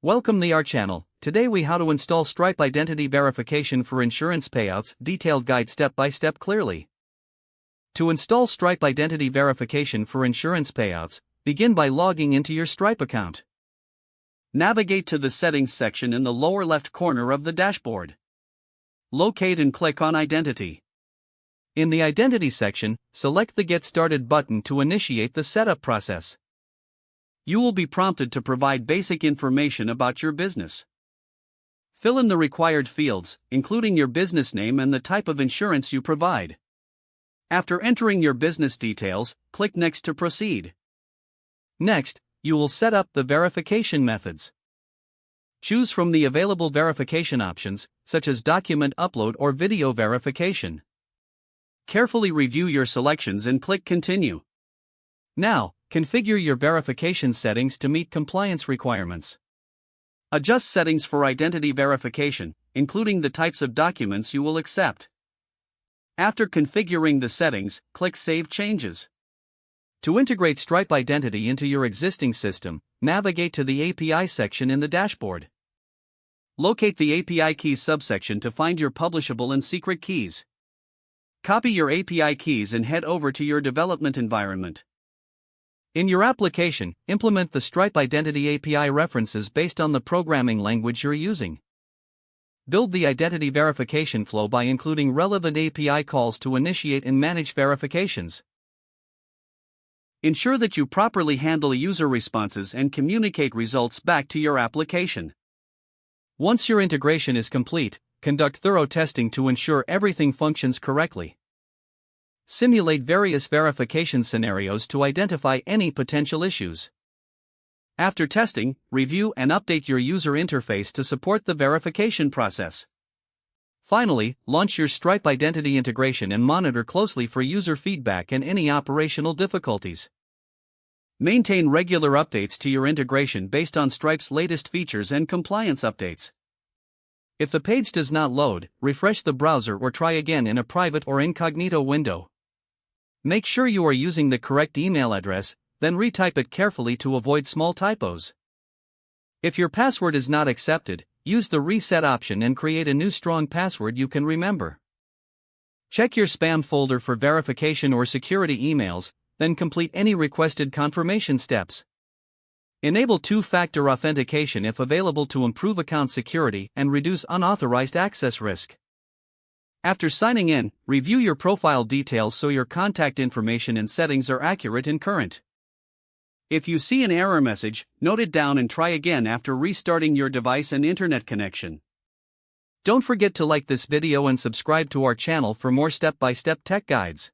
Welcome to our channel. Today we how to install Stripe identity verification for insurance payouts, detailed guide step by step clearly. To install Stripe identity verification for insurance payouts, begin by logging into your Stripe account. Navigate to the settings section in the lower left corner of the dashboard. Locate and click on identity. In the identity section, select the Get Started button to initiate the setup process. You will be prompted to provide basic information about your business. Fill in the required fields, including your business name and the type of insurance you provide. After entering your business details, click Next to proceed. Next, you will set up the verification methods. Choose from the available verification options, such as document upload or video verification. Carefully review your selections and click Continue. Now, configure your verification settings to meet compliance requirements. Adjust settings for identity verification, including the types of documents you will accept. After configuring the settings, click Save Changes. To integrate Stripe identity into your existing system, navigate to the API section in the dashboard. Locate the API Keys subsection to find your publishable and secret keys. Copy your API keys and head over to your development environment. In your application, implement the Stripe Identity API references based on the programming language you're using. Build the identity verification flow by including relevant API calls to initiate and manage verifications. Ensure that you properly handle user responses and communicate results back to your application. Once your integration is complete, conduct thorough testing to ensure everything functions correctly. Simulate various verification scenarios to identify any potential issues. After testing, review and update your user interface to support the verification process. Finally, launch your Stripe identity integration and monitor closely for user feedback and any operational difficulties. Maintain regular updates to your integration based on Stripe's latest features and compliance updates. If the page does not load, refresh the browser or try again in a private or incognito window. Make sure you are using the correct email address, then retype it carefully to avoid small typos. If your password is not accepted, use the reset option and create a new strong password you can remember. Check your spam folder for verification or security emails, then complete any requested confirmation steps. Enable two-factor authentication if available to improve account security and reduce unauthorized access risk. After signing in, review your profile details so your contact information and settings are accurate and current. If you see an error message, note it down and try again after restarting your device and internet connection. Don't forget to like this video and subscribe to our channel for more step-by-step tech guides.